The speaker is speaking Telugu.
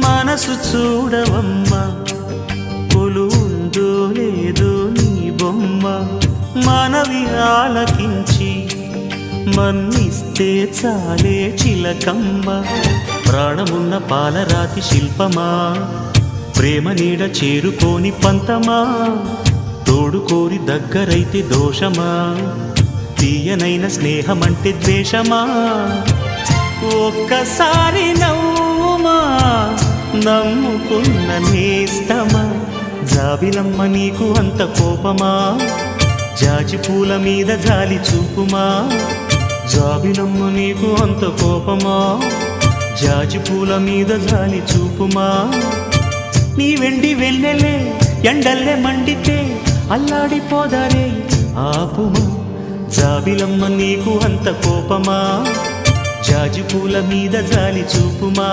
మనసు చూడవమ్మా కొలువుందో లేదో నీ బొమ్మ మనవి ఆలకించి మన్నిస్తే చాలే చిలకమ్మ ప్రాణమున్న పాలరాతి శిల్పమా ప్రేమ నీడ చేరుకోని పంతమా తోడు కోరి దగ్గరైతే దోషమా తీయనైన స్నేహమంటే ద్వేషమా ఒక్కసారి నవ్వుమా నమ్ముకున్న నేస్తమా జాబిలమ్మ నీకు అంత కోపమా జాజి పూల మీద జాలి చూపుమా జాబిలమ్మ నీకు అంత కోపమా జాజి పూల మీద జాలి చూపుమా నీ వెండి వెన్నెలే ఎండల్లే మండితే అల్లాడిపోదారే ఆపుమా జాబిలమ్మ నీకు అంత కోపమా జాజి పూల మీద జాలి చూపుమా